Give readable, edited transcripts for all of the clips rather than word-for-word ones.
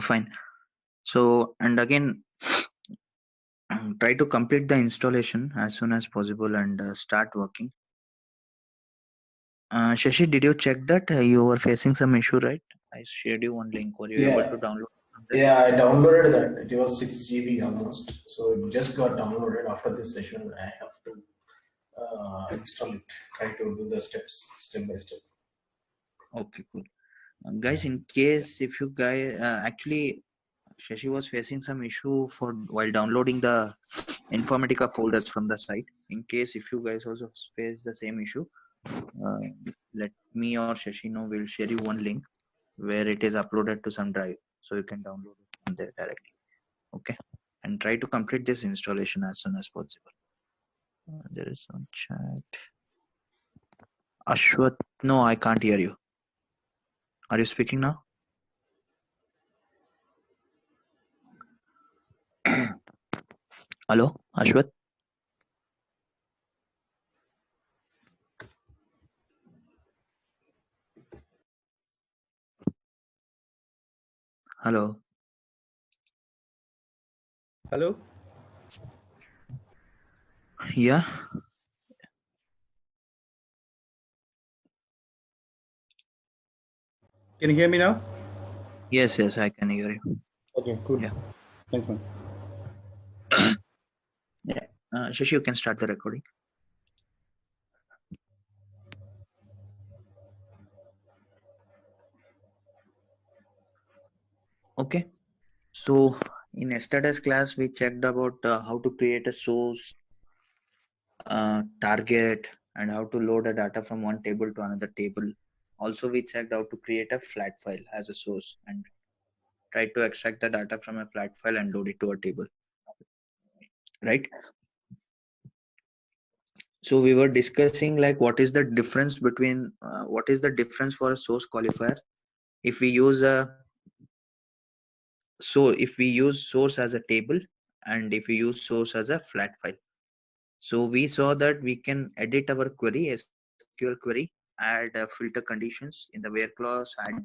Fine. So, and again, try to complete the installation as soon as possible and start working. Shashi, did you check that you were facing some issue, right? I shared you one link. Were you able Yeah, to download from there? yeah, I downloaded that. It was 6 GB almost. So it just got downloaded. After this session, I have to install it. Try to do the steps step by step. Okay, cool. Guys, in case if you guys actually Shashi was facing some issue for while downloading the Informatica folders from the site. In case if you guys also face the same issue, uh, let me or Shashi know. We'll share you one link where it is uploaded to some drive, so you can download it from there directly. Okay, and try to complete this installation as soon as possible. There is some chat. Ashwat, no, I can't hear you. Are you speaking now? Hello, Ashwat. Hello. Hello, Yeah. can you hear me now? Yes, yes, I can hear you. Okay, cool. Yeah. Thanks, man. Yeah. Shashi, you can start the recording. Okay. So in yesterday's class, we checked about how to create a source, target, and how to load a data from one table to another table. Also, we checked how to create a flat file as a source and try to extract the data from a flat file and load it to a table. Right. So we were discussing like what is the difference between what is the difference for a source qualifier if we use a if we use source as a table and if we use source as a flat file. So we saw that we can edit our query, SQL query, add filter conditions in the where clause, add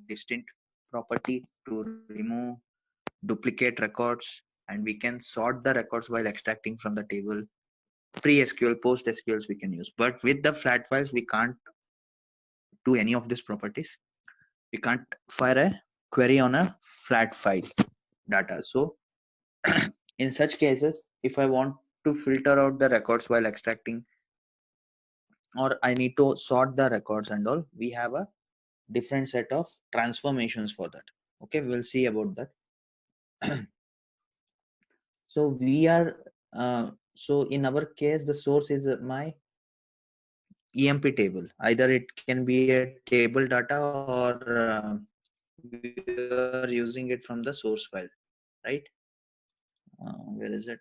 distinct property to remove duplicate records, and we can sort the records while extracting from the table. Pre-SQL, post-SQLs we can use. But with the flat files, we can't do any of these properties. We can't fire a query on a flat file data. So in such cases, if I want to filter out the records while extracting, or I need to sort the records and all, we have a different set of transformations for that. Okay, we'll see about that. So we are so in our case, the source is my EMP table. Either it can be a table data or we are using it from the source file, right? Where is it?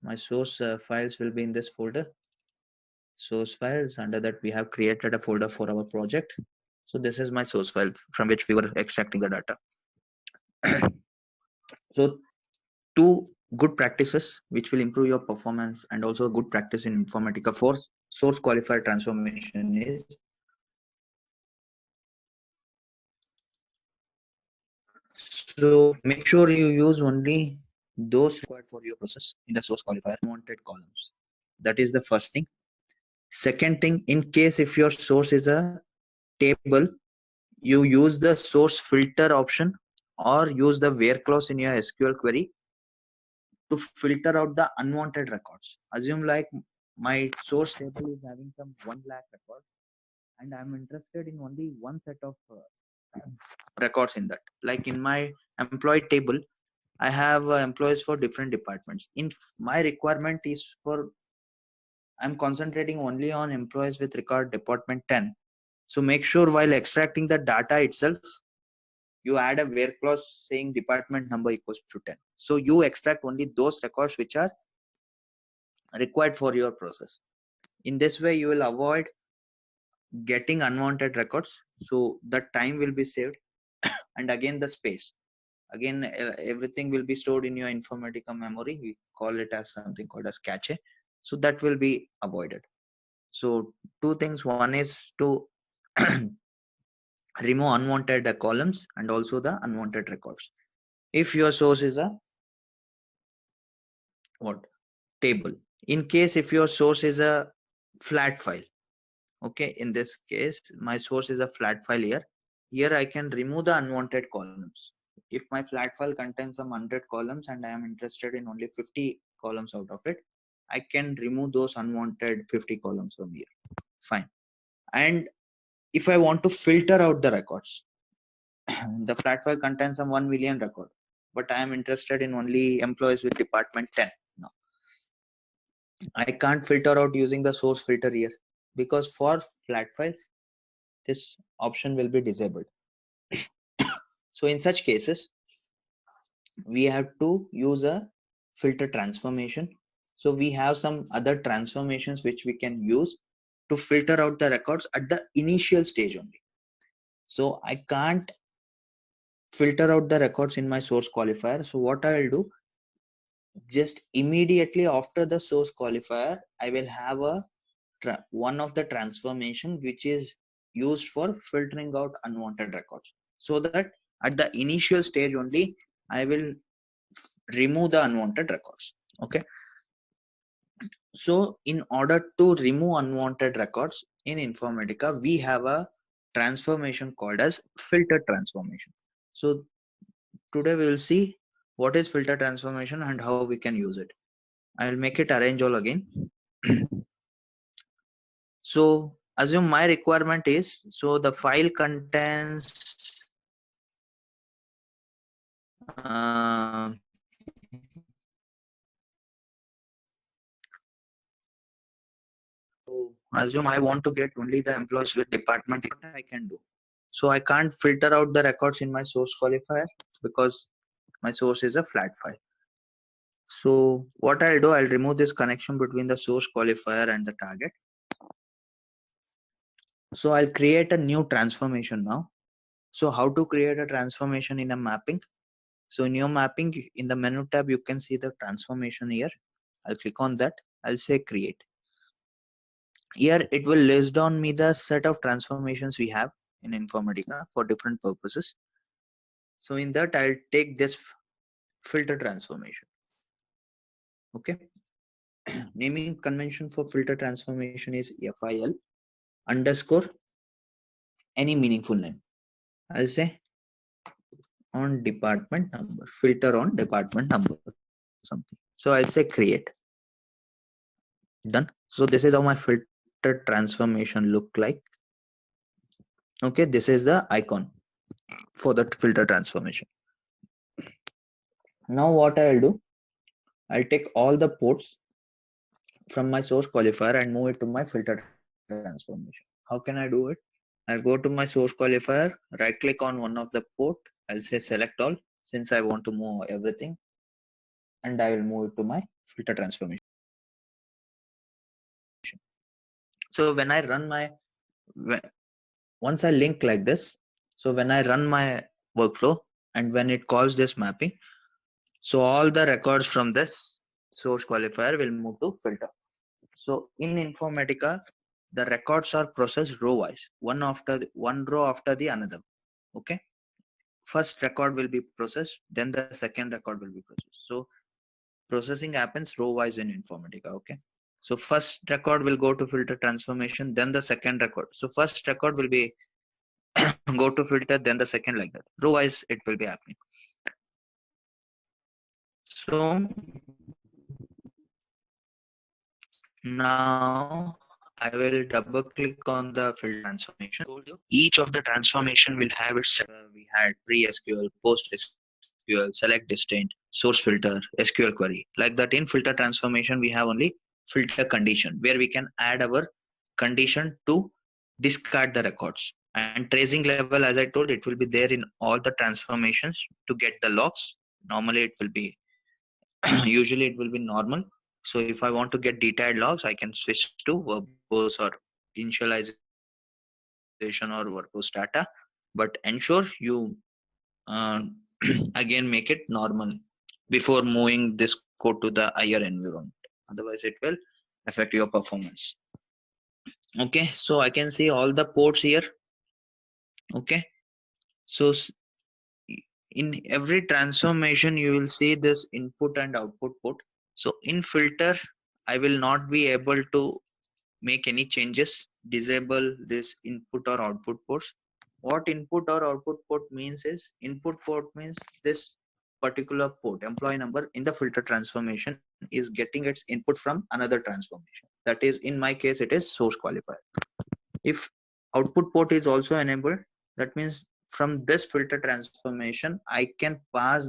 My source files will be in this folder. Source files, under that we have created a folder for our project. So this is my source file from which we were extracting the data. So two good practices which will improve your performance and also a good practice in Informatica for source qualifier transformation is so make sure you use only those required for your process in the source qualifier unwanted columns. That is the first thing. Second thing, in case if your source is a table, you use the source filter option or use the where clause in your SQL query to filter out the unwanted records. Assume like my source table is having some 1 lakh records and I'm interested in only one set of records in that. Like in my employee table, I have employees for different departments. In my requirement is for I'm concentrating only on employees with record department 10. So make sure while extracting the data itself, you add a where clause saying department number equals to 10. So you extract only those records which are required for your process. In this way, you will avoid getting unwanted records. So the time will be saved and again the space. Again, everything will be stored in your Informatica memory. We call it as something called as cache. So that will be avoided. So two things. One is to remove unwanted columns and also the unwanted records. If your source is a table, in case if your source is a flat file, okay, in this case my source is a flat file here I can remove the unwanted columns. If my flat file contains some 100 columns and I am interested in only 50 columns out of it, I can remove those unwanted 50 columns from here. Fine. And if I want to filter out the records, the flat file contains some 1 million record, but I am interested in only employees with department 10. No, I can't filter out using the source filter here, because for flat files this option will be disabled. So in such cases we have to use a filter transformation. So we have some other transformations which we can use to filter out the records at the initial stage only. So I can't filter out the records in my source qualifier. So what I will do, just immediately after the source qualifier, I will have a one of the transformation which is used for filtering out unwanted records, so that at the initial stage only I will remove the unwanted records. Okay, so in order to remove unwanted records in Informatica, we have a transformation called as filter transformation. So today we will see what is filter transformation and how we can use it. I'll make it arrange all again. So assume my requirement is, so the file contains so assume I want to get only the employees with department, what I can do. So I can't filter out the records in my source qualifier because my source is a flat file. So what I'll do, I'll remove this connection between the source qualifier and the target. So I'll create a new transformation now. So how to create a transformation in a mapping? So in your mapping, in the menu tab, you can see the transformation here. I'll click on that. I'll say create. Here it will list down me the set of transformations we have in Informatica for different purposes. So in that, I'll take this filter transformation. Okay. Naming convention for filter transformation is FIL underscore any meaningful name. I'll say on department number, filter on department number, something. So I'll say create. Done. So this is how my filter transformation look like. Okay, this is the icon for the filter transformation. Now what I'll do, I'll take all the ports from my source qualifier and move it to my filter transformation. How can I do it? I'll go to my source qualifier, right click on one of the port. I'll say select all, since I want to move everything, and I will move it to my filter transformation. So when I run my, once I link like this, so when I run my workflow and when it calls this mapping, so all the records from this source qualifier will move to filter. So in Informatica, the records are processed row wise, one row after the another. Okay, first record will be processed, then the second record will be processed. So processing happens row wise in Informatica. Okay, so first record will go to filter transformation, then the second record. So first record will be go to filter, then the second, like that. Row wise it will be happening. So now I will double click on the filter transformation. Each of the transformation will have its, we had pre-SQL, post-SQL, select distinct, source filter, SQL query. Like that in filter transformation, we have only filter condition, where we can add our condition to discard the records. And tracing level, as I told, it will be there in all the transformations to get the logs. Normally it will be, usually it will be normal. So if I want to get detailed logs, I can switch to verbose or initialization or verbose data, but ensure you again make it normal before moving this code to the higher environment. Otherwise it will affect your performance. Okay, so I can see all the ports here. Okay, so in every transformation you will see this input and output port. So in filter I will not be able to make any changes, disable this input or output ports. What input or output port means is, input port means this particular port, employee number in the filter transformation is getting its input from another transformation. That is, in my case it is source qualifier. If output port is also enabled, that means from this filter transformation I can pass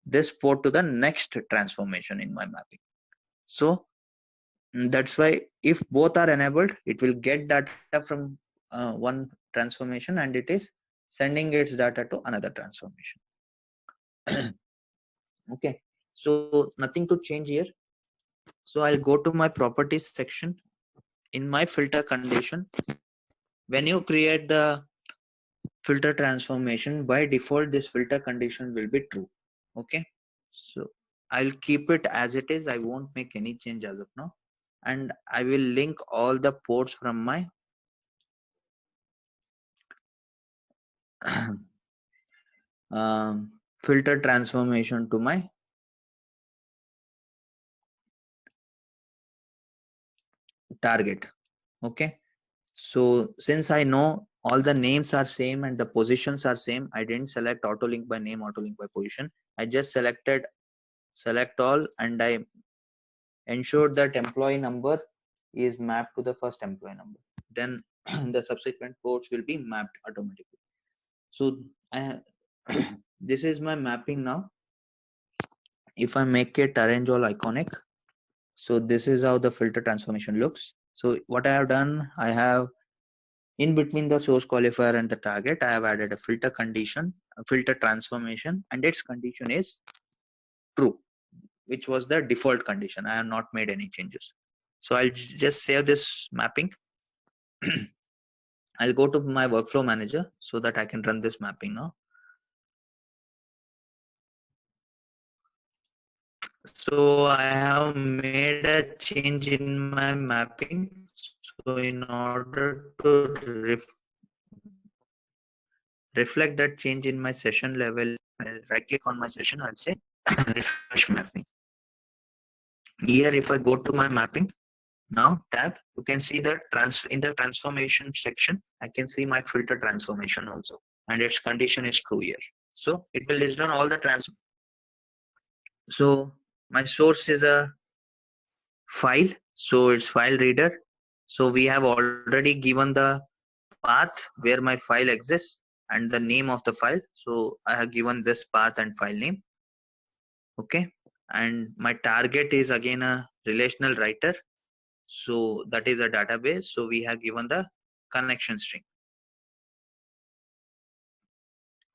this port to the next transformation in my mapping. So that's why if both are enabled, it will get data from one transformation and it is sending its data to another transformation. Okay, so nothing to change here. So I'll go to my properties section. In my filter condition, when you create the filter transformation, by default this filter condition will be true. Okay, so I'll keep it as it is. I won't make any change as of now, and I will link all the ports from my filter transformation to my target. Okay, so since I know all the names are same and the positions are same, I didn't select auto link by name, auto link by position. I just selected select all, and I ensured that employee number is mapped to the first employee number. Then the subsequent ports will be mapped automatically. So this is my mapping now. If I make it arrange all iconic, so this is how the filter transformation looks. So what I have done, I have in between the source qualifier and the target, I have added a filter condition, a filter transformation, and its condition is true, which was the default condition. I have not made any changes. So I'll just save this mapping. I'll go to my workflow manager so that I can run this mapping now. So I have made a change in my mapping. So in order to reflect that change in my session level, I'll right click on my session. I'll say refresh mapping. Here, if I go to my mapping now tab, you can see that in the transformation section, I can see my filter transformation also, and its condition is true here. So it will list down all the So my source is a file, so it's file reader. So we have already given the path where my file exists and the name of the file. So I have given this path and file name. Okay, and my target is again a relational writer. So that is a database. So we have given the connection string.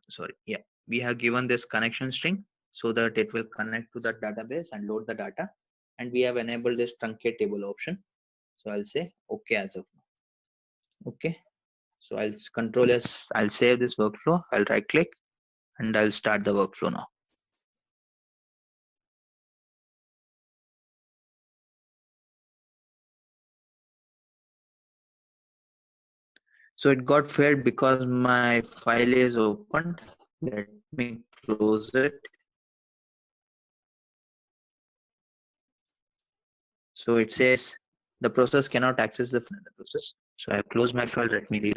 Sorry, yeah, we have given this connection string so that it will connect to the database and load the data. And we have enabled this truncate table option. So I'll say okay as of now. Okay, so I'll control S. I'll save this workflow. I'll right click and I'll start the workflow now. So it got failed because my file is opened. Let me close it. So it says the process cannot access the process. So I close my file. Let me read.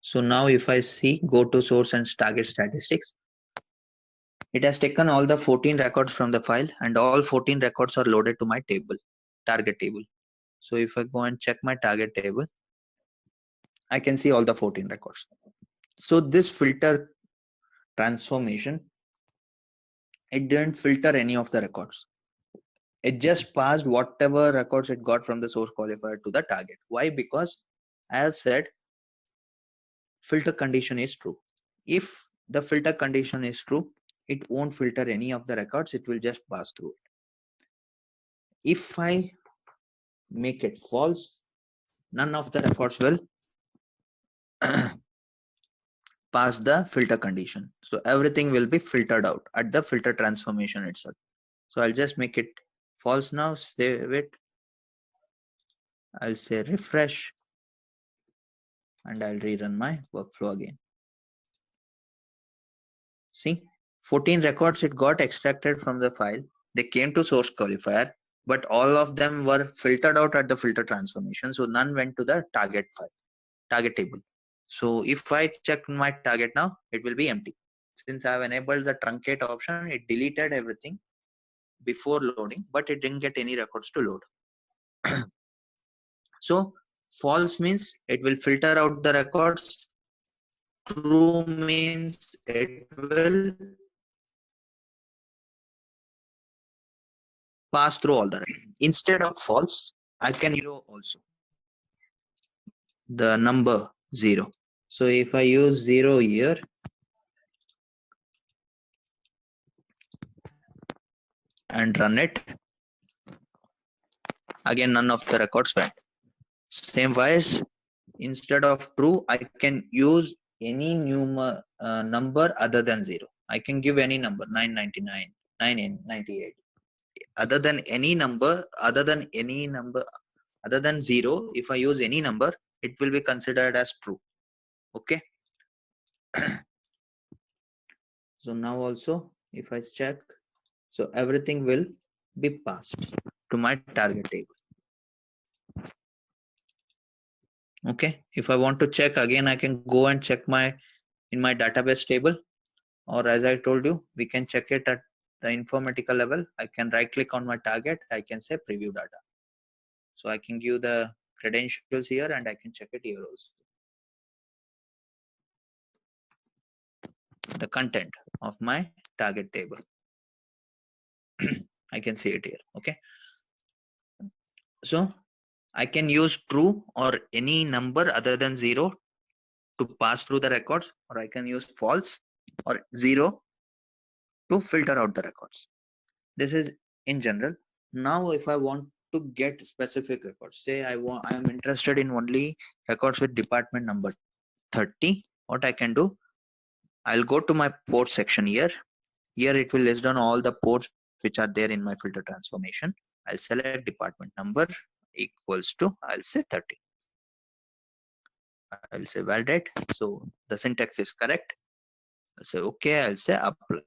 So now if I see, go to source and target statistics, it has taken all the 14 records from the file and all 14 records are loaded to my table, target table. So if I go and check my target table, I can see all the 14 records. So this filter transformation, it didn't filter any of the records. It just passed whatever records it got from the source qualifier to the target. Why? Because as said, filter condition is true. If the filter condition is true, it won't filter any of the records. It will just pass through it. If I make it false, none of the records will pass the filter condition. So everything will be filtered out at the filter transformation itself. So I'll just make it false now, save it. I'll say refresh. and I'll rerun my workflow again. See, 14 records it got extracted from the file. They came to source qualifier, but all of them were filtered out at the filter transformation. So none went to the target file, target table. So if I check my target now, it will be empty. Since I have enabled the truncate option, it deleted everything before loading, but it didn't get any records to load. So false means it will filter out the records. True means it will pass through all the records. Instead of false, I can use also the number 0. So if I use 0 here, and run it, again none of the records went. Same wise, instead of true, I can use any number other than 0. I can give any number, 999, 998. Other than 0, if I use any number, it will be considered as true. Okay. So now also, if I check, so everything will be passed to my target table. Okay. If I want to check again, I can go and check in my database table, or as I told you, we can check it at the Informatica level. I can right click on my target. I can say preview data. So I can give the credentials here and I can check it here also. The content of my target table. I can see it here. Okay. So I can use true or any number other than 0 to pass through the records, or I can use false or 0 to filter out the records. This is in general. Now if I want to get specific records, say I am interested in only records with department number 30, what I can do, I'll go to my port section here. Here it will list down all the ports which are there in my filter transformation. I'll select department number equals to, I'll say 30. I'll say validate. So the syntax is correct. I'll say okay. I'll say apply.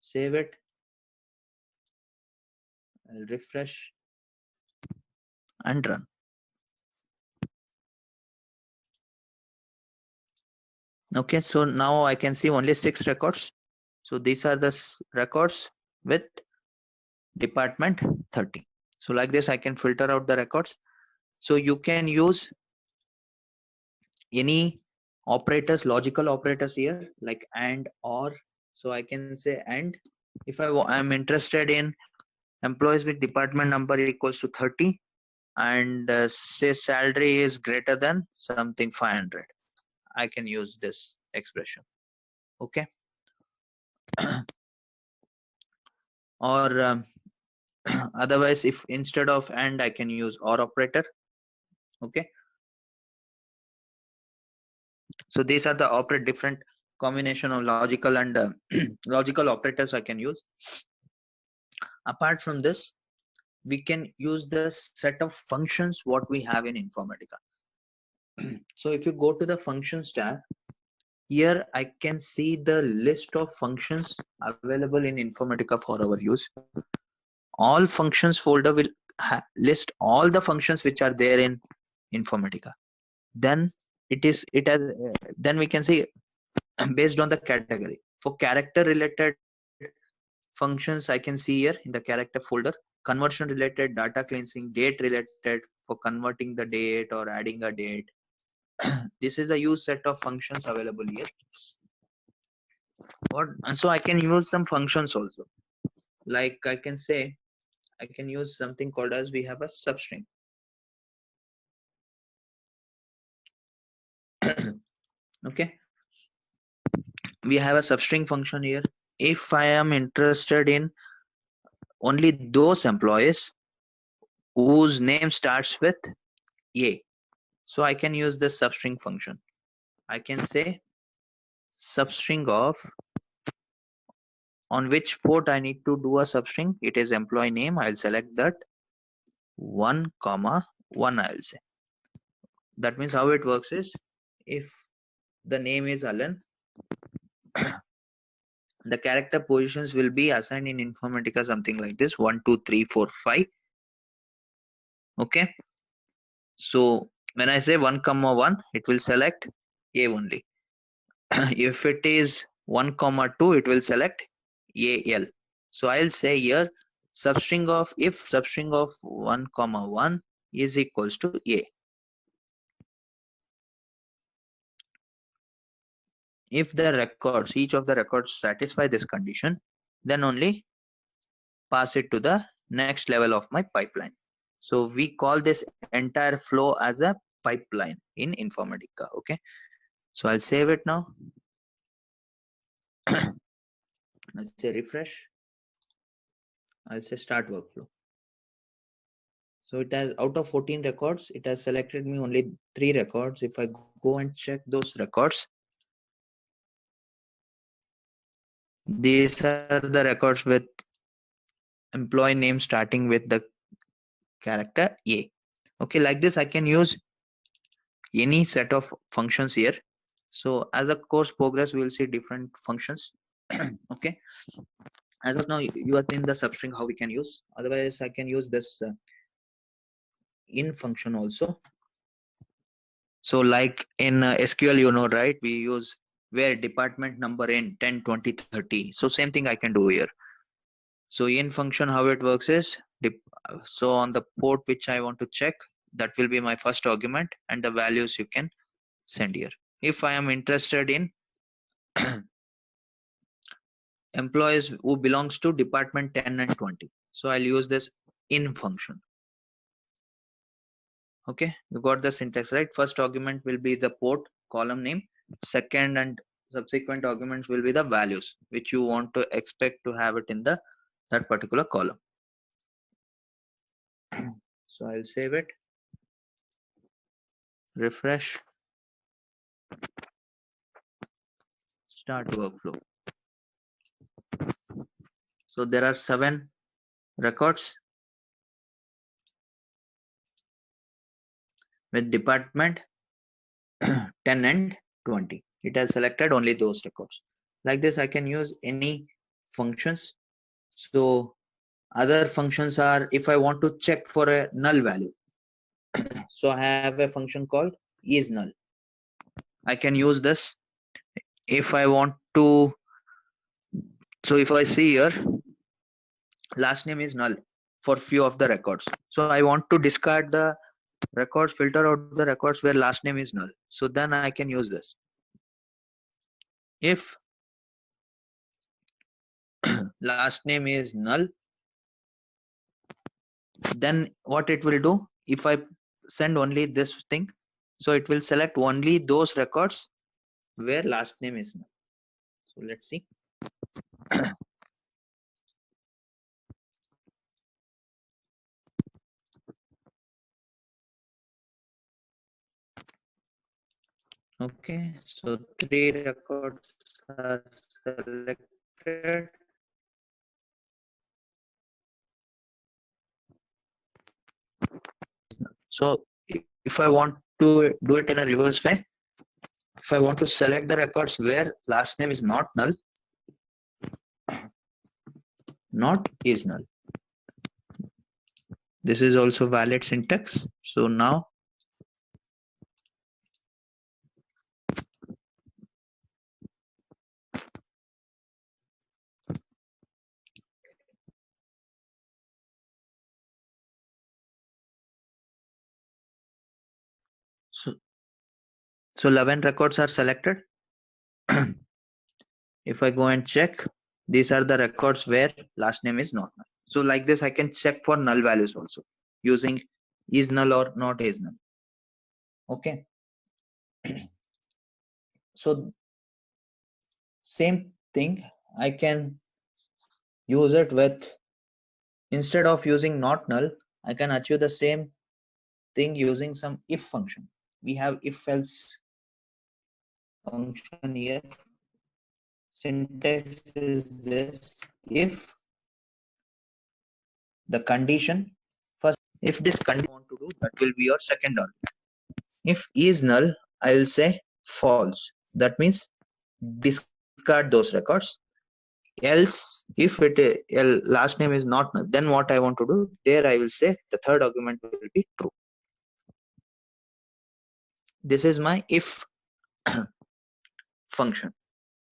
Save it. I'll refresh and run. Okay, so now I can see only 6 records. So these are the records with department 30. So like this, I can filter out the records. So you can use any operators, logical operators here, like and, or. So I can say and. If I'm interested in employees with department number equals to 30, and say salary is greater than something 500, I can use this expression. Okay. Or otherwise, if instead of and, I can use or operator. Okay. So these are the different combination of logical and logical operators I can use. Apart from this, we can use the set of functions what we have in Informatica. So if you go to the functions tab, here I can see the list of functions available in Informatica for our use. All functions folder will list all the functions which are there in Informatica. Then then we can see based on the category. For character related functions, I can see here in the character folder, conversion related, data cleansing, date related for converting the date or adding a date. This is a use set of functions available here. And so I can use some functions also. Like I can say, I can use something called as, we have a substring. Okay. We have a substring function here. If I am interested in only those employees whose name starts with A, so I can use this substring function. I can say substring of, on which port I need to do a substring. It is employee name. I'll select that 1, 1, I'll say. That means how it works is, if the name is Alan, the character positions will be assigned in Informatica something like this: 1, 2, 3, 4, 5. Okay. So when I say 1, 1, it will select A only. If it is 1, 2, it will select AL. So I'll say here substring of, if substring of 1, 1 is equals to A. If the records, each of the records satisfy this condition, then only pass it to the next level of my pipeline. So we call this entire flow as a pipeline in Informatica. Okay. So I'll save it now. Let's say refresh. I'll say start workflow. So it has, out of 14 records, it has selected me only 3 records. If I go and check those records, these are the records with employee name starting with the character A. Okay, like this I can use any set of functions here. So as the course progress, we will see different functions. Okay, as of now you are in the substring how we can use. Otherwise I can use this in function also. So like in SQL, you know, right, we use where department number in 10, 20, 30. So same thing I can do here. So in function, how it works is, so on the port which I want to check, that will be my first argument, and the values you can send here. If I am interested in employees who belongs to department 10 and 20, so I'll use this in function. Okay, you got the syntax right. First argument will be the port column name. Second and subsequent arguments will be the values which you want to expect to have it in the that particular column. So I'll save it, refresh, start workflow. So there are 7 records with department 10 and 20. It has selected only those records. Like this I can use any functions. So other functions are, if I want to check for a null value, so I have a function called is null. I can use this if I want to. So if I see here last name is null for few of the records, so I want to discard the records, filter out the records where last name is null. So then I can use this. If last name is null, then what it will do, if I send only this thing, so it will select only those records where last name is null. So let's see. Okay, so 3 records are selected. So if I want to do it in a reverse way, if I want to select the records where last name is not null, not is null. This is also valid syntax. So now so 11 records are selected. If I go and check, these are the records where last name is not null. So like this I can check for null values also using is null or not is null. Okay. So same thing I can use it with, instead of using not null, I can achieve the same thing using some if function. We have if else function here. Syntax is this: if the condition first, if this condition you want to do, that will be your second argument. If is null, I will say false. That means discard those records. Else, if last name is not null, then what I want to do, there I will say the third argument will be true. This is my if function.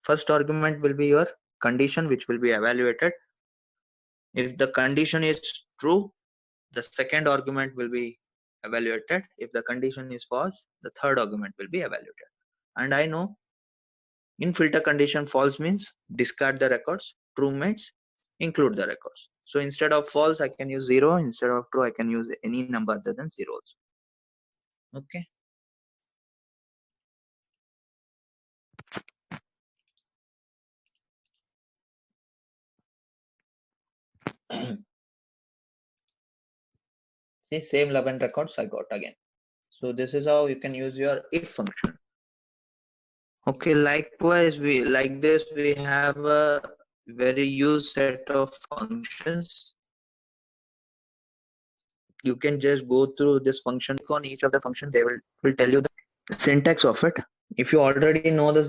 First argument will be your condition, which will be evaluated. If the condition is true, the second argument will be evaluated. If the condition is false, the third argument will be evaluated. And I know in filter condition, false means discard the records, true means include the records. So instead of false, I can use 0. Instead of true, I can use any number other than 0 also. Okay. See, same 11 records I got again. So this is how you can use your if function. Okay, likewise, we have a very used set of functions. You can just go through this function. On each of the function, they will tell you the syntax of it. If you already know the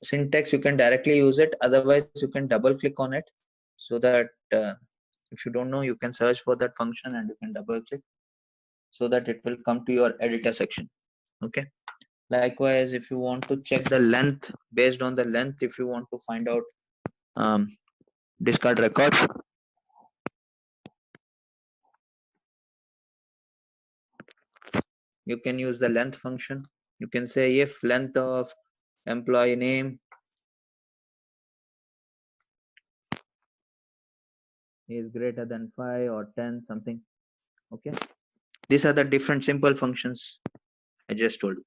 syntax, you can directly use it. Otherwise, you can double click on it, so that if you don't know, you can search for that function and you can double click, so that it will come to your editor section. Okay. Likewise, if you want to check the length, based on the length, if you want to find out discard records, you can use the length function. You can say if length of employee name is greater than 5 or 10 something. Okay, these are the different simple functions I just told you.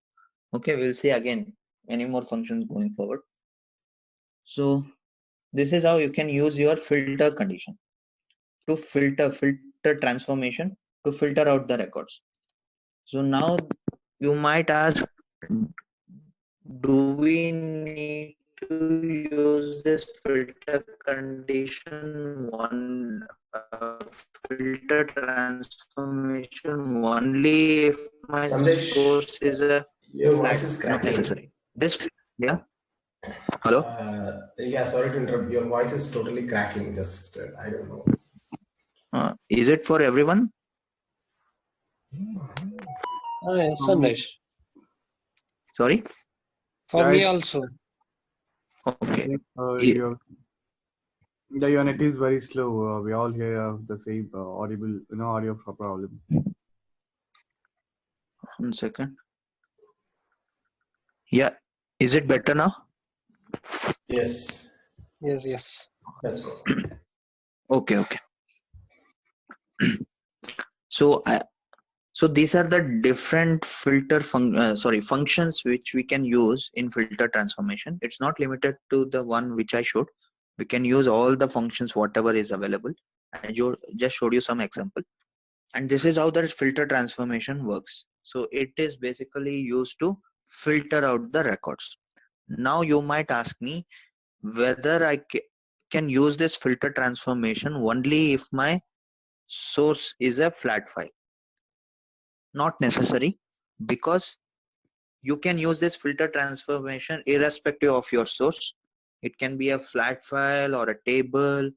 Okay, we'll see again many more functions going forward. So this is how you can use your filter condition to filter transformation to filter out the records. So now you might ask, do we need to use this filter condition filter transformation only if my Sandesh, source is a your voice flat? is Not cracking. necessary. This, yeah. Hello. Yeah, sorry to interrupt. Your voice is totally cracking. Just I don't know. Is it for everyone? Yes, Sandesh. Sorry. For me also. Okay. Your net is very slow. We all hear the same audible, audio problem. 1 second. Yeah. Is it better now? Yes. Yes. Let's go. Okay. So these are the different functions which we can use in filter transformation. It's not limited to the one which I showed. We can use all the functions whatever is available. I just showed you some example, and this is how the filter transformation works. So it is basically used to filter out the records. Now you might ask me whether I can use this filter transformation only if my source is a flat file. Not necessary, because you can use this filter transformation irrespective of your source. It can be a flat file or a table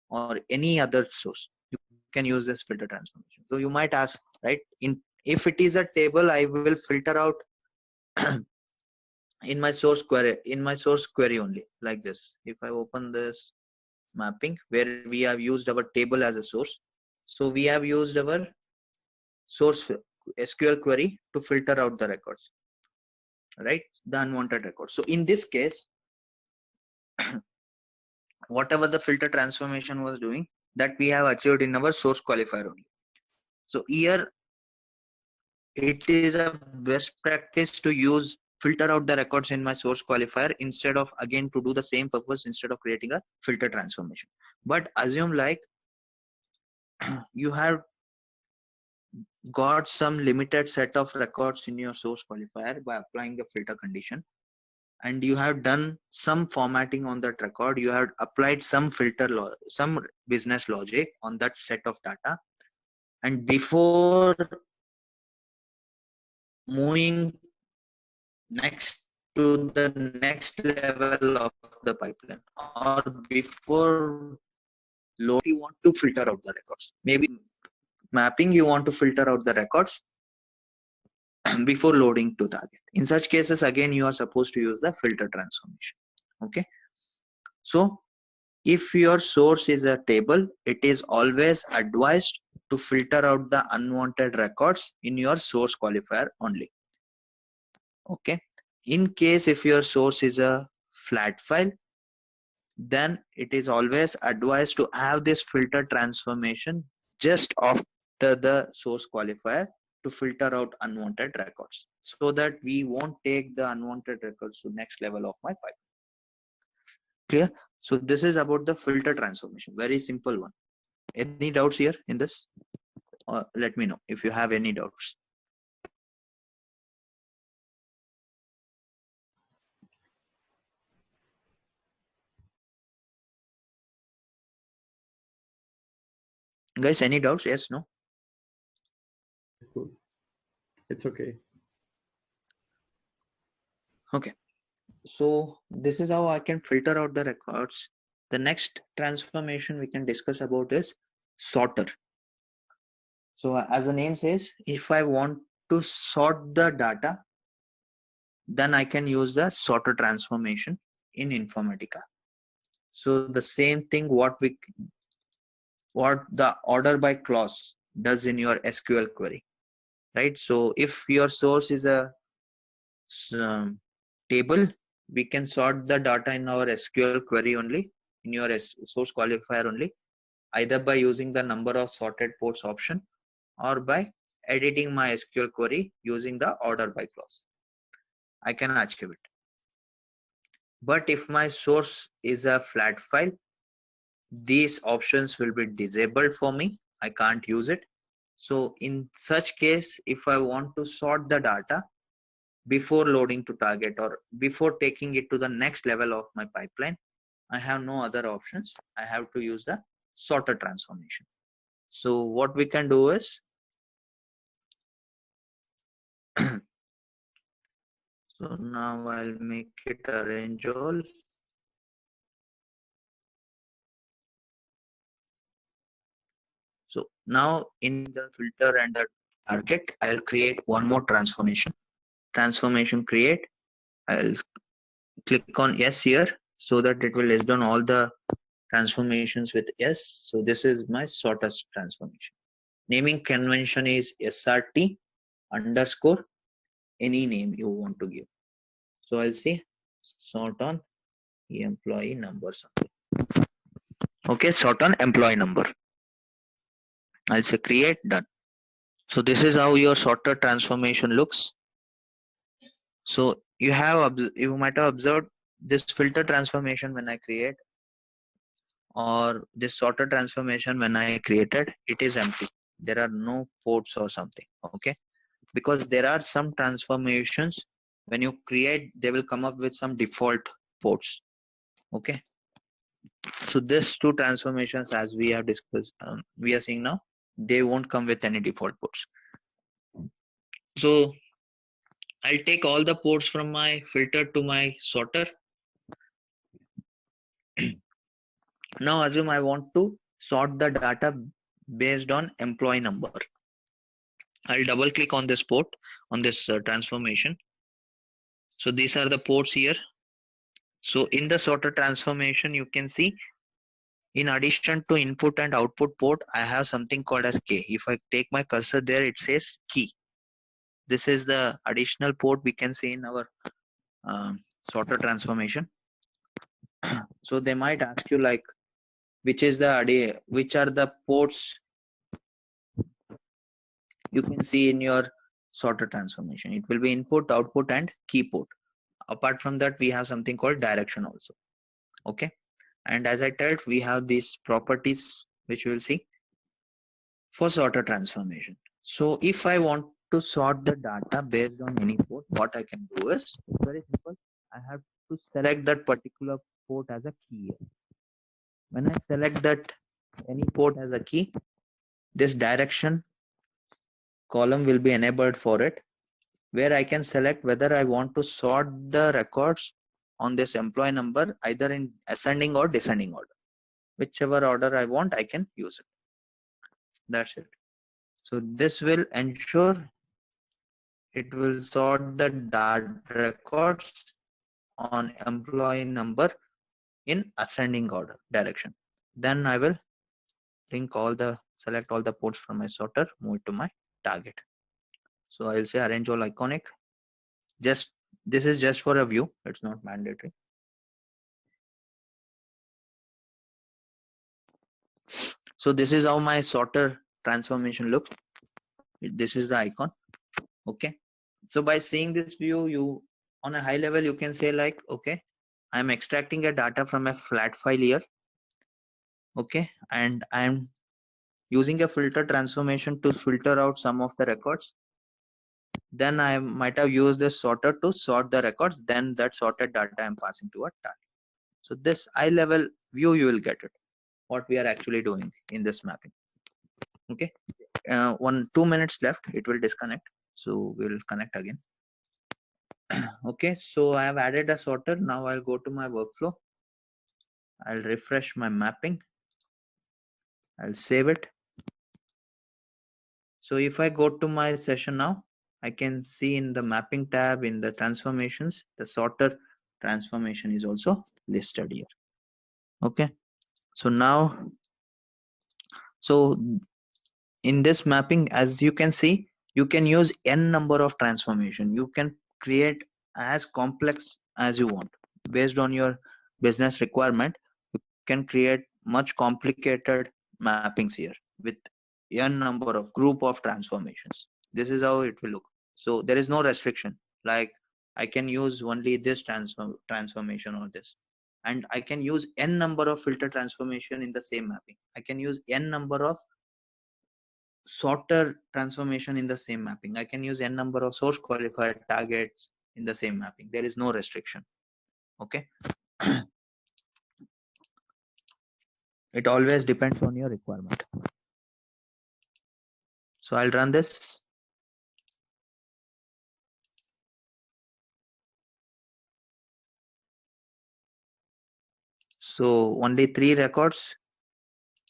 or any other source. You can use this filter transformation. So you might ask, right, if it is a table, I will filter out in my source query only, like this. If I open this mapping where we have used our table as a source, so we have used our source SQL query to filter out the records, right, the unwanted records. So in this case, whatever the filter transformation was doing, that we have achieved in our source qualifier only. So here it is a best practice to use filter out the records in my source qualifier instead of again to do the same purpose, instead of creating a filter transformation. But assume like you have got some limited set of records in your source qualifier by applying the filter condition, and you have done some formatting on that record. You have applied some some business logic on that set of data, and before moving next to the next level of the pipeline, or before load, you want to filter out the records. Maybe mapping, you want to filter out the records before loading to target. In such cases, again, you are supposed to use the filter transformation. Okay. So if your source is a table, it is always advised to filter out the unwanted records in your source qualifier only. Okay. In case if your source is a flat file, then it is always advised to have this filter transformation just after the source qualifier to filter out unwanted records, so that we won't take the unwanted records to next level of my pipe. Clear? So this is about the filter transformation. Very simple one. Any doubts here in this? Let me know if you have any doubts. Guys, any doubts? Yes, no? Cool. It's okay. Okay. So this is how I can filter out the records. The next transformation we can discuss about is sorter. So as the name says, if I want to sort the data, then I can use the sorter transformation in Informatica. So the same thing what the order by clause does in your SQL query, right? So if your source is a table, we can sort the data in our SQL query only, in your source qualifier only, either by using the number of sorted ports option or by editing my SQL query using the order by clause. I can achieve it. But if my source is a flat file, these options will be disabled for me. I can't use it. So in such case, if I want to sort the data before loading to target or before taking it to the next level of my pipeline, I have no other options. I have to use the sorter transformation. So what we can do is, so now I'll make it arrange all. So now in the filter and the target, I'll create one more transformation. Transformation create. I'll click on yes here so that it will list down all the transformations with yes. So this is my sorter transformation. Naming convention is SRT underscore any name you want to give. So I'll say sort on employee number something. Okay, sort on employee number. I'll say create, done. So this is how your sorter transformation looks. So you might have observed this filter transformation when I create, or this sorter transformation when I created, it is empty. There are no ports or something. Okay, because there are some transformations when you create, they will come up with some default ports. Okay, so this two transformations, as we have discussed, we are seeing now, they won't come with any default ports. So I'll take all the ports from my filter to my sorter. Now assume I want to sort the data based on employee number. I'll double click on this port, on this transformation. So these are the ports here. So in the sorter transformation, you can see, in addition to input and output port, I have something called as K. If I take my cursor there, it says key. This is the additional port we can see in our sorter transformation. So they might ask you like, which are the ports you can see in your sorter transformation. It will be input, output, and key port. Apart from that, we have something called direction also. Okay, and as I told, we have these properties which we will see for sorter transformation. So if I want to sort the data based on any port, what I can do is very simple. I have to select that particular port as a key. When I select that any port as a key, this direction column will be enabled for it. where I can select whether I want to sort the records on this employee number either in ascending or descending order. Whichever order I want, I can use it. That's it. So this will ensure it will sort the records on employee number in ascending order direction. Then I will select all the ports from my sorter, move it to my target. So I'll say arrange all iconic. This is just for a view. It's not mandatory. So this is how my sorter transformation looks. This is the icon. Okay. So by seeing this view, you on a high level, you can say like, okay, I'm extracting a data from a flat file here. Okay. And I'm using a filter transformation to filter out some of the records. Then I might have used this sorter to sort the records. Then that sorted data I'm passing to a target. So this high level view, you will get it, what we are actually doing in this mapping. Okay. 2 minutes left, it will disconnect. So we'll connect again. Okay, so I have added a sorter. Now I'll go to my workflow. I'll refresh my mapping. I'll save it. So if I go to my session now, I can see in the mapping tab in the transformations, the sorter transformation is also listed here. Okay, so now, so in this mapping, as you can see, you can use n number of transformation. You can create as complex as you want based on your business requirement. You can create much complicated mappings here with n number of group of transformations. This is how it will look. So there is no restriction, like I can use only this transformation or this, and I can use n number of filter transformation in the same mapping. I can use n number of sorter transformation in the same mapping. I can use n number of source qualified targets in the same mapping. There is no restriction. Okay. It always depends on your requirement. So I'll run this. So only 3 records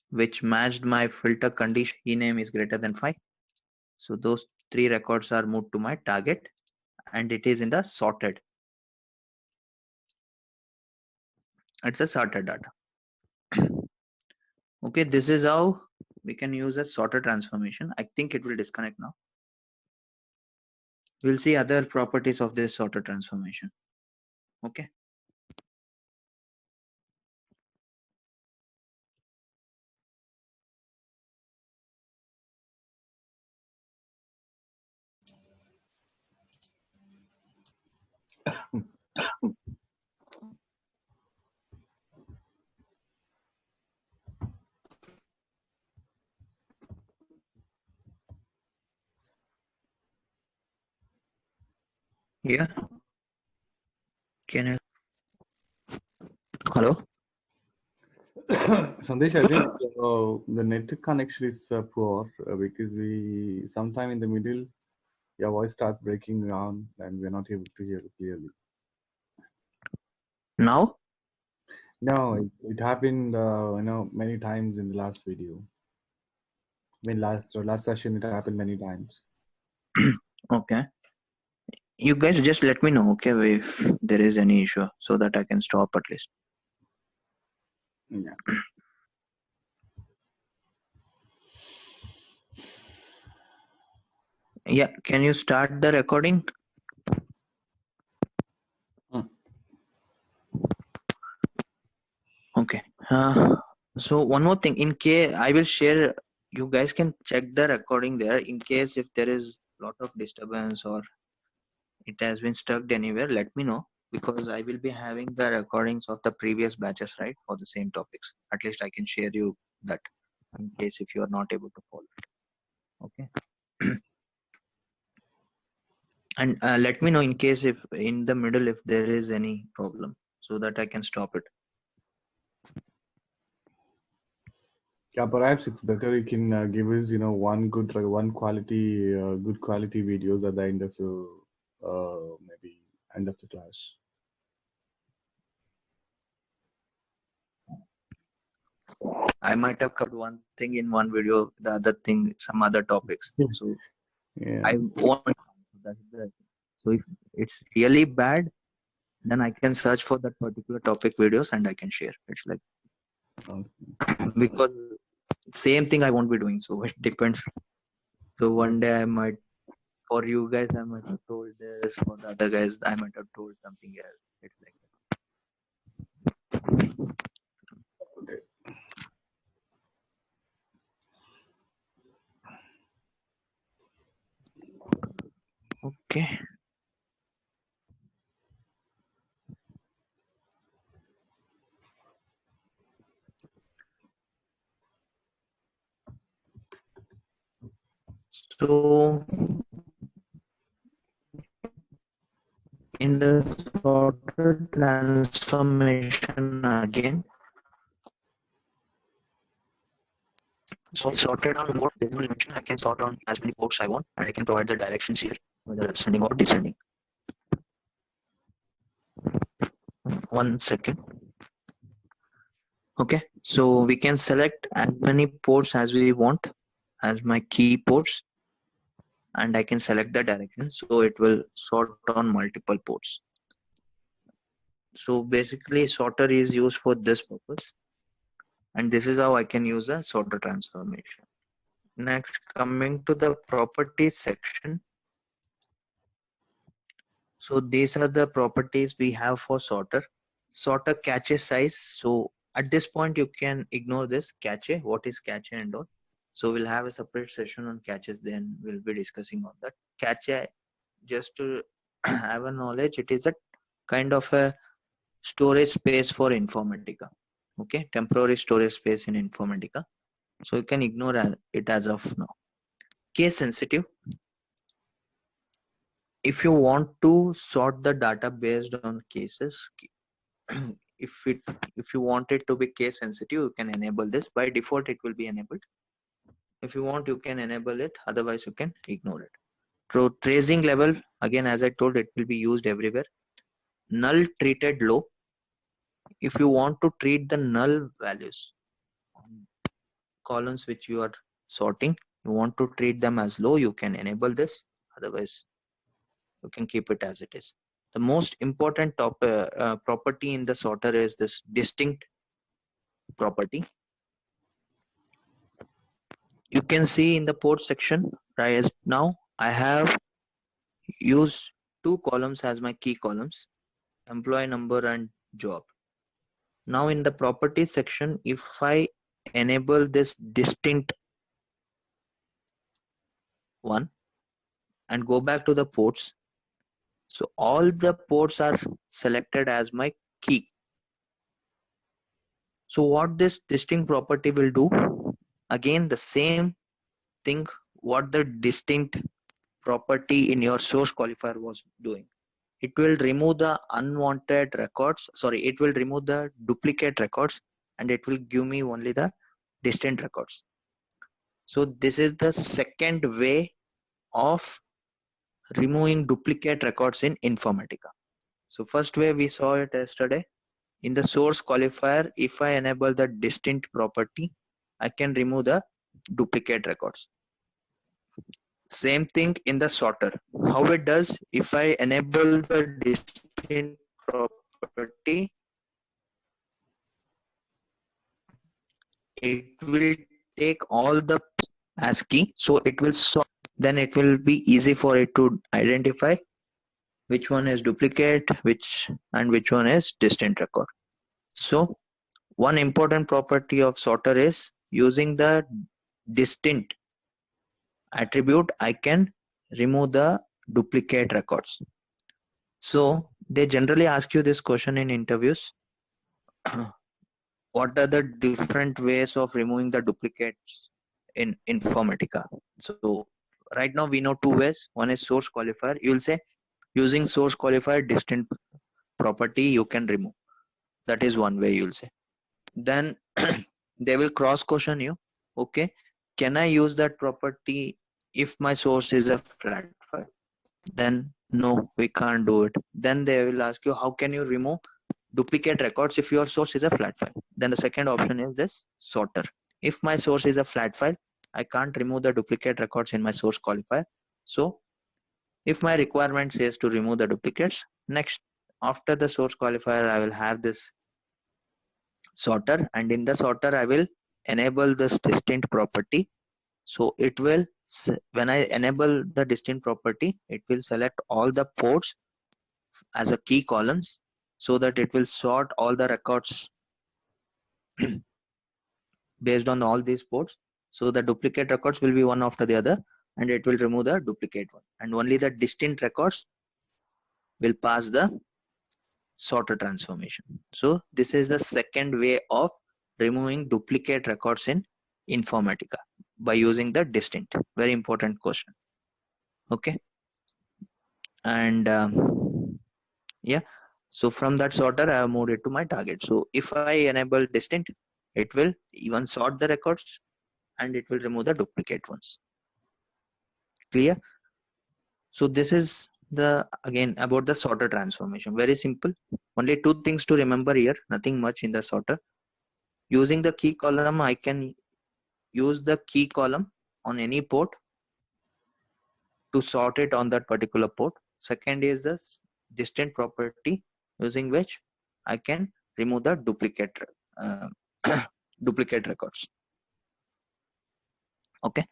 which matched my filter condition, ename is greater than 5. So those 3 records are moved to my target and it is in the sorted. It's a sorted data. Okay, this is how we can use a sorter transformation. I think it will disconnect now. We'll see other properties of this sorter transformation. Okay. Yeah. Can I? Hello. Sandesh, I think the network connection is poor because we sometime in the middle your voice starts breaking down and we're not able to hear it clearly. Now? No, it happened many times in the last video. I mean last session it happened many times. Okay. You guys just let me know, okay, if there is any issue so that I can stop at least. Yeah. Yeah, can you start the recording? Okay. So one more thing, in case I will share, you guys can check the recording there in case if there is a lot of disturbance or it has been stuck anywhere, let me know, because I will be having the recordings of the previous batches, right, for the same topics. At least I can share you that in case if you are not able to follow it. Okay. And let me know in case if in the middle if there is any problem so that I can stop it. Yeah, perhaps it's better you can give us one good quality videos at the end of the maybe end of the class. I might have covered one thing in one video, the other thing, some other topics. So Yeah. I won't. That's the, so if it's really bad, then I can search for that particular topic videos and I can share. It's like Okay. because same thing I won't be doing. So it depends. So one day I might, for you guys, I might have told this. For the other guys, I might have told something else. It's like Okay. that. Okay. So in the sorted transformation again, so sorted on what they will mention, I can sort on as many ports I want, and I can provide the directions here, whether ascending or descending. 1 second. Okay, so we can select as many ports as we want as my key ports, and I can select the direction, so it will sort on multiple ports. So basically sorter is used for this purpose, and this is how I can use a sorter transformation. Next, coming to the properties section. So these are the properties we have for sorter. Sorter cache size. So at this point you can ignore this cache, what is cache and all. So we'll have a separate session on caches, then we'll be discussing on that. Cache, just to have a knowledge, it is a kind of a storage space for Informatica. Okay, temporary storage space in Informatica. So you can ignore it as of now. Case sensitive. If you want to sort the data based on cases, if you want it to be case sensitive, you can enable this. By default it will be enabled. If you want, you can enable it, otherwise you can ignore it. So tracing level, again, as I told, it will be used everywhere. Null treated low. If you want to treat the null values on columns which you are sorting, you want to treat them as low, you can enable this, otherwise you can keep it as it is. The most important property in the sorter is this distinct property. You can see in the port section right now I have used two columns as my key columns, employee number and job. Now in the properties section, if I enable this distinct one and go back to the ports, so all the ports are selected as my key. So what this distinct property will do, again the same thing what the distinct property in your source qualifier was doing. It will remove the unwanted records, sorry, it will remove the duplicate records and it will give me only the distinct records. So this is the second way of removing duplicate records in Informatica. So first way we saw it yesterday. In the source qualifier, if I enable the distinct property, I can remove the duplicate records. Same thing in the sorter. How it does, if I enable the distinct property, it will take all the as key, so it will sort, then it will be easy for it to identify which one is duplicate, which one is distinct record. So one important property of sorter is using the distinct attribute, I can remove the duplicate records. So they generally ask you this question in interviews. What are the different ways of removing the duplicates in Informatica? So right now we know two ways. One is source qualifier. You will say using source qualifier distinct property you can remove. That is one way you will say. Then they will cross question you. Okay, can I use that property if my source is a flat file? Then No, we can't do it. Then they will ask you, how can you remove duplicate records if your source is a flat file? Then the second option is this sorter. If my source is a flat file, I can't remove the duplicate records in my source qualifier. So if my requirement says to remove the duplicates, next after the source qualifier, I will have this sorter, and in the sorter, I will enable this distinct property. So it will, when I enable the distinct property, it will select all the ports as a key columns, so that it will sort all the records based on all these ports. So the duplicate records will be one after the other, and it will remove the duplicate one, and only the distinct records will pass the sorter transformation. So this is the second way of removing duplicate records in Informatica by using the distinct. Very important question. Okay. And yeah, so from that sorter, I have moved it to my target. So if I enable distinct, it will even sort the records and it will remove the duplicate ones. Clear? So this is the, again, about the sorter transformation. Very simple. Only two things to remember here, nothing much in the sorter. Using the key column, I can use the key column on any port to sort it on that particular port. Second is this distinct property, using which I can remove the duplicate uh, duplicate records. Okay.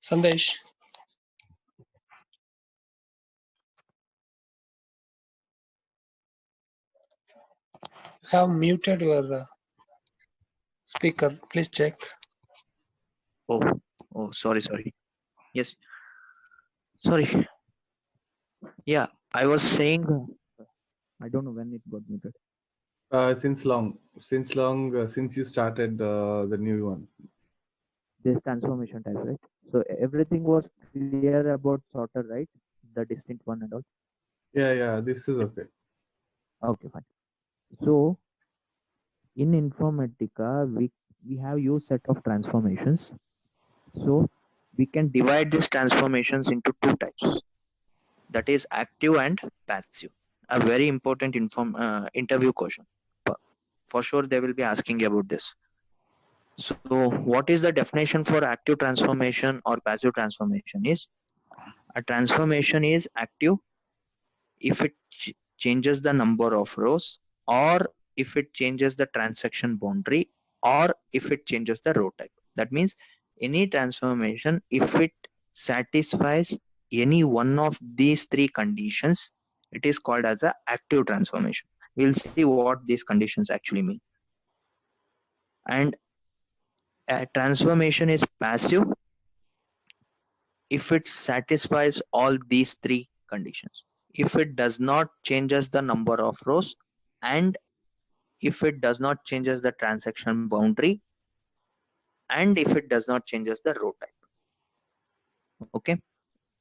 Sandesh, have muted your speaker. Please check. Oh, sorry. Yes, sorry. Yeah, I was saying, I don't know when it got muted. Since you started the new one. This transformation type, right? So everything was clear about sorter, right? The distinct one and all. Yeah, this is okay. Okay, fine. So in Informatica, we have used set of transformations. So we can divide these transformations into two types. That is active and passive. A very important interview question. For sure, they will be asking about this. So what is the definition for active transformation or passive transformation? Is a transformation is active if it changes the number of rows, or if it changes the transaction boundary, or if it changes the row type. That means any transformation, if it satisfies any one of these three conditions, it is called as a active transformation. We'll see what these conditions actually mean. And a transformation is passive if it satisfies all these three conditions. If it does not changes the number of rows, and if it does not changes the transaction boundary, and if it does not changes the row type. Okay.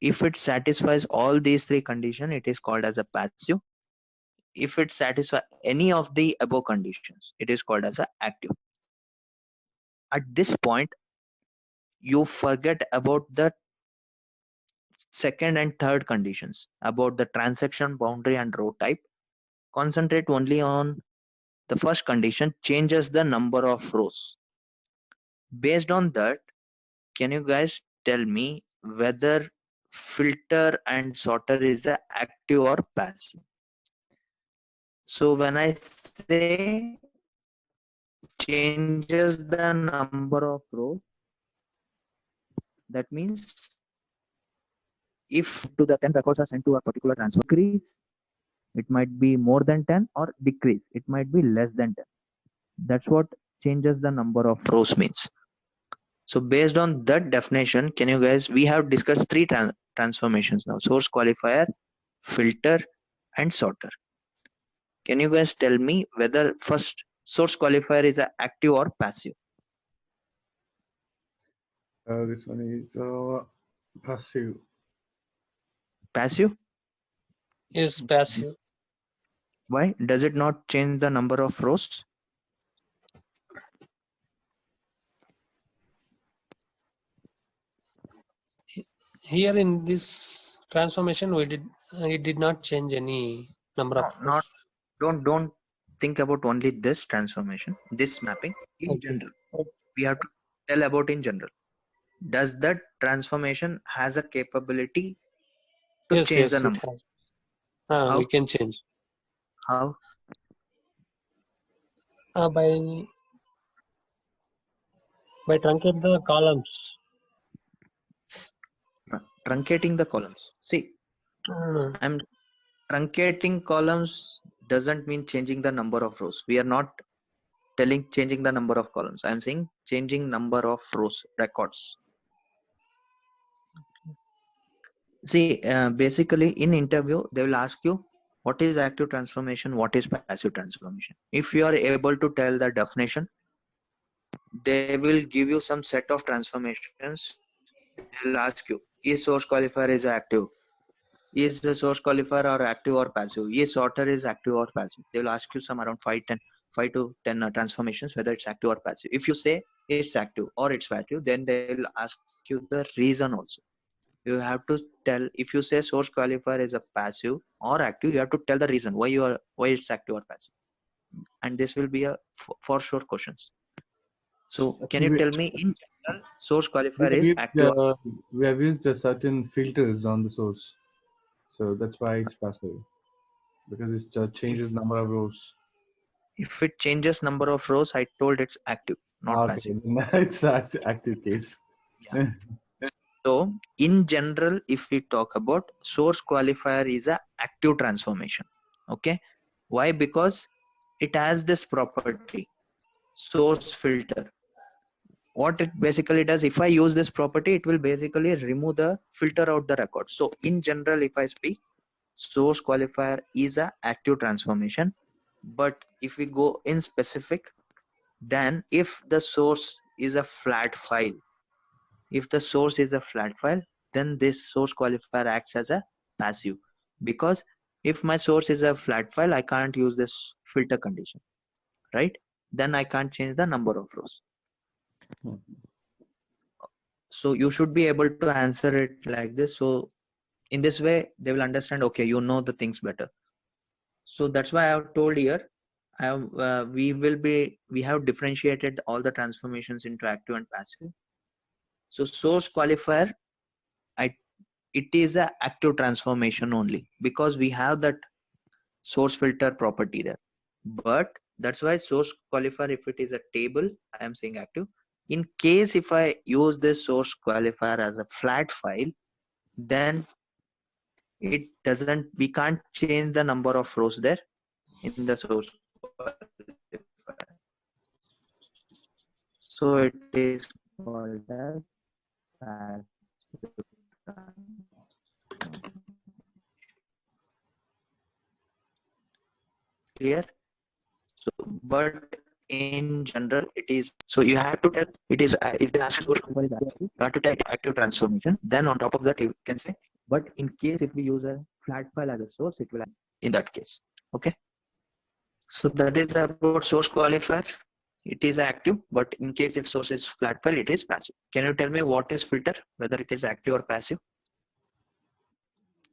If it satisfies all these three conditions, it is called as a passive. If it satisfies any of the above conditions, it is called as a active. At this point, you forget about the second and third conditions about the transaction boundary and row type. Concentrate only on the first condition, changes the number of rows. Based on that, can you guys tell me whether filter and sorter is a active or passive? So when I say changes the number of rows, that means if to the 10 records are sent to a particular transfer, increase, it might be more than 10, or decrease, it might be less than 10. That's what changes the number of rows means. So based on that definition, can you guys, we have discussed three transformations now: source qualifier, filter, and sorter. Can you guys tell me whether first source qualifier is a active or passive? This one is passive. Passive? Is passive. Why? Does it not change the number of rows? Here in this transformation, it did not change any number of No, not, don't think about only this transformation, this mapping. In Okay. general, Okay. we have to tell about in general. Does that transformation has a capability to Yes, change yes, the it number? has. How? We can change How? by truncate the columns. Truncating the columns. See, I'm truncating columns doesn't mean changing the number of rows. We are not telling changing the number of columns. I'm saying changing number of rows, records. See, basically in interview, they will ask you what is active transformation, what is passive transformation. If you are able to tell the definition, they will give you some set of transformations. They'll ask you, is source qualifier is active? Is the source qualifier or active or passive? Is sorter is active or passive? They will ask you some around 5 to 10 transformations, whether it's active or passive. If you say it's active or it's passive, then they will ask you the reason also. You have to tell, if you say source qualifier is a passive or active, you have to tell the reason why it's active or passive. And this will be a for sure questions. So can you tell me in general, source qualifier is active? We have used certain filters on the source, so that's why it's passive, because it changes number of rows. If it changes number of rows, I told it's active, not passive. It's active case. Yeah. So in general, if we talk about source qualifier is a active transformation. Okay. Why? Because it has this property, source filter. What it basically does, if I use this property, it will basically remove the filter out the record. So in general, if I speak, source qualifier is a active transformation. But if we go in specific, then if the source is a flat file, then this source qualifier acts as a passive, because if my source is a flat file, I can't use this filter condition, right? Then I can't change the number of rows. So you should be able to answer it like this. So in this way, they will understand, okay, you know the things better. So that's why I have told here, we have differentiated all the transformations into active and passive. So source qualifier, it is a active transformation only because we have that source filter property there. But that's why source qualifier, if it is a table, I am saying active. In case if I use this source qualifier as a flat file, then we can't change the number of rows there in the source qualifier. So it is called as passive clear. So but in general it is, so you have to tell it is if the active source qualifier is active, you have to take active transformation, then on top of that you can say, but in case if we use a flat file as a source, it will in that case. Okay, so that is about source qualifier. It is active, but in case if source is flat file, it is passive. Can you tell me what is filter, whether it is active or passive?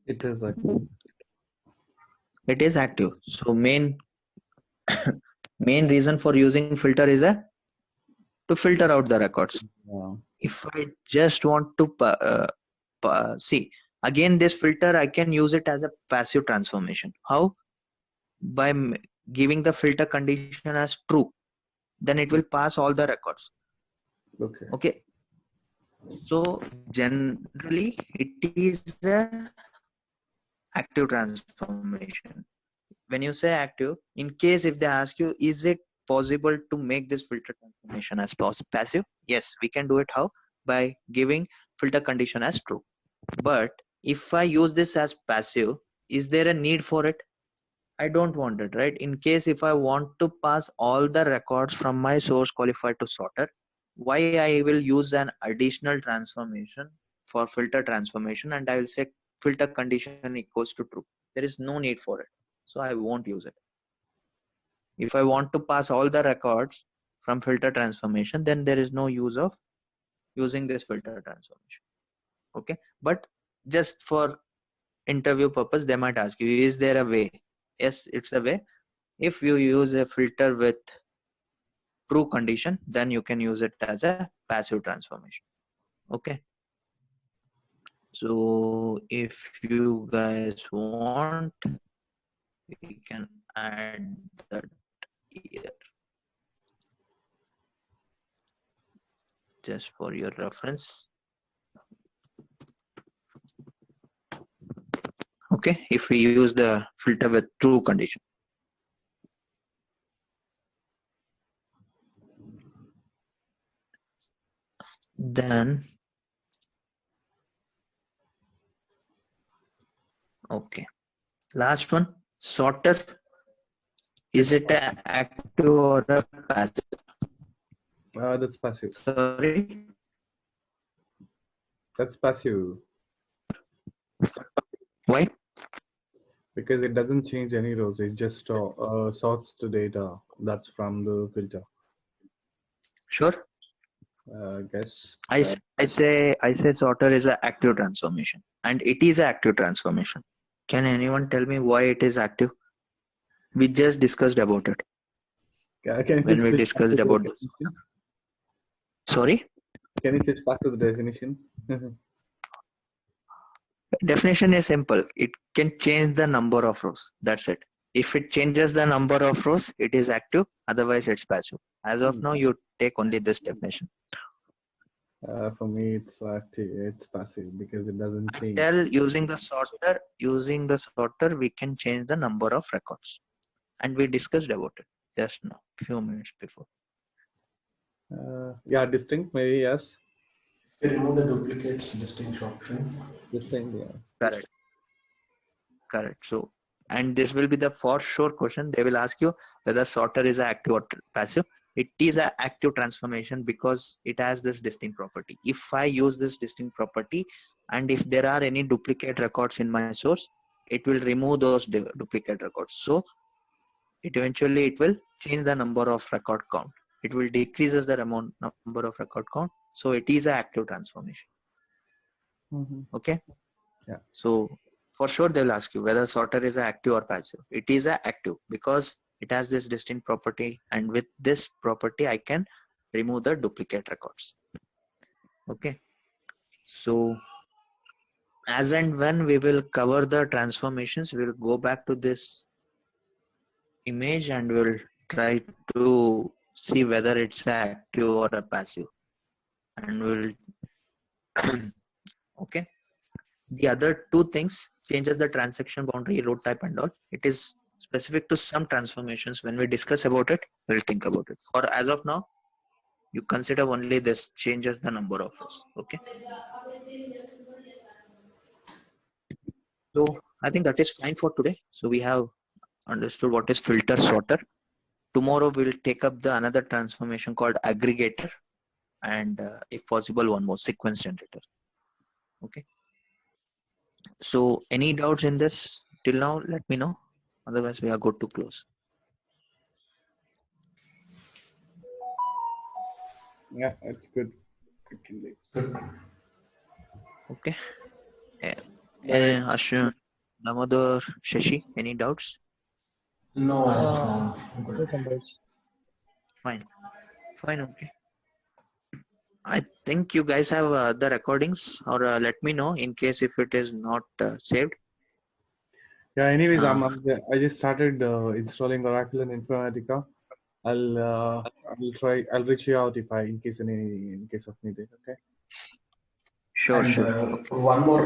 It is active. It is active. So main reason for using filter is to filter out the records. Yeah. If I just want to see again this filter, I can use it as a passive transformation. How? By giving the filter condition as true, then it will pass all the records. Okay. Okay, so generally it is a active transformation. When you say active, in case if they ask you, is it possible to make this filter transformation as passive? Yes, we can do it. How? By giving filter condition as true. But if I use this as passive, is there a need for it? I don't want it, right? In case if I want to pass all the records from my source qualifier to sorter, why I will use an additional transformation for filter transformation, and I will say filter condition equals to true. There is no need for it, so I won't use it. If I want to pass all the records from filter transformation, then there is no use of using this filter transformation. Okay, but just for interview purpose, they might ask you, is there a way? Yes, it's a way. If you use a filter with true condition, then you can use it as a passive transformation. Okay, so if you guys want, we can add that here just for your reference. Okay, if we use the filter with true condition. Then, okay, last one, sorter. Is it an active or a passive? That's passive. Sorry, That's passive why? because it doesn't change any rows. It just sorts the data that's from the filter. Sure. Guess. I say sorter is an active transformation, and it is an active transformation. Can anyone tell me why it is active? We just discussed about it Can when you we switch discussed back to the about this. definition? Sorry, Can you switch back to the definition? definition is simple. It can change the number of rows. That's it. If it changes the number of rows, it is active. Otherwise, it's passive. As of now, you take only this definition. For me, it's active. It's passive because it doesn't change. Tell using the sorter, we can change the number of records, and we discussed about it just now, few minutes before. Yeah, distinct maybe, yes. You remove the duplicates, distinct option. Distinct, yeah. Correct. So, and this will be the for sure question. They will ask you whether sorter is active or passive. It is an active transformation because it has this distinct property. If I use this distinct property, and if there are any duplicate records in my source, it will remove those duplicate records. So it will change the number of record count. It will decreases the number of record count. So it is an active transformation. Okay. Yeah. So for sure they will ask you whether sorter is active or passive. It is active because It has this distinct property, and with this property I can remove the duplicate records. Okay, so as and when we will cover the transformations, we'll go back to this image and we'll try to see whether it's active or a passive, and we'll okay. The other two things changes the transaction boundary, row type and all. It is specific to some transformations. When we discuss about it, we'll think about it. Or as of now, you consider only this changes the number of rows. Okay. So I think that is fine for today. So we have understood what is filter sorter. Tomorrow we'll take up the another transformation called aggregator, and if possible one more, sequence generator. Okay. So any doubts in this till now, let me know. Otherwise we are good to close. Yeah, it's good. Good. Okay. Ashwin, Damodar, Shashi, any doubts? No, as of now. Good. No condols. Fine. Fine. Okay. I think you guys have the recordings, or let me know in case if it is not saved. Yeah. Anyways, Uh, I just started installing Oracle and Informatica. I'll try. I'll reach you out if in case of needed. Okay. Sure, And sure. one more,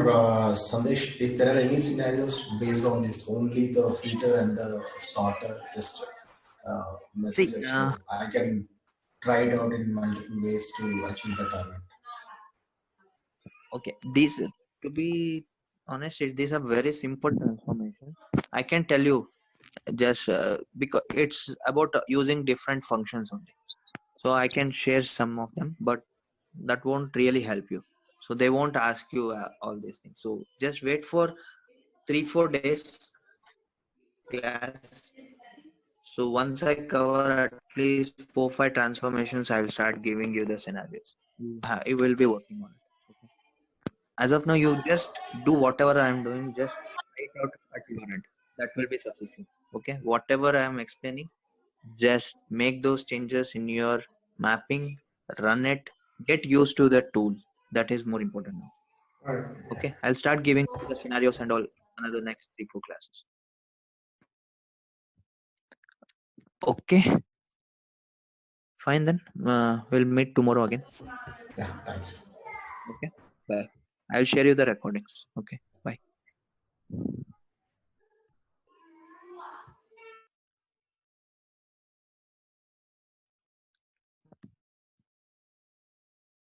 Sandesh, if there are any scenarios based on this, only the filter and the sorter, just See, messages, so I can try it out in multiple ways to achieve the target. okay. These, to be honest, these are very simple transformations. I can tell you just because it's about using different functions only. So I can share some of them, but that won't really help you. So they won't ask you all these things. So just wait for 3-4 days class. So once I cover at least 4-5 transformations, I'll start giving you the scenarios. You will be working on it. Okay. As of now, you just do whatever I'm doing, just write out at your end. That will be sufficient. Okay. Whatever I am explaining, just make those changes in your mapping, run it, get used to the tool. That is more important now. Right. Okay. I'll start giving the scenarios and all another next 3-4 classes. Okay. Fine then. We'll meet tomorrow again. Yeah, thanks. Okay. Bye. I'll share you the recordings. Okay. Bye.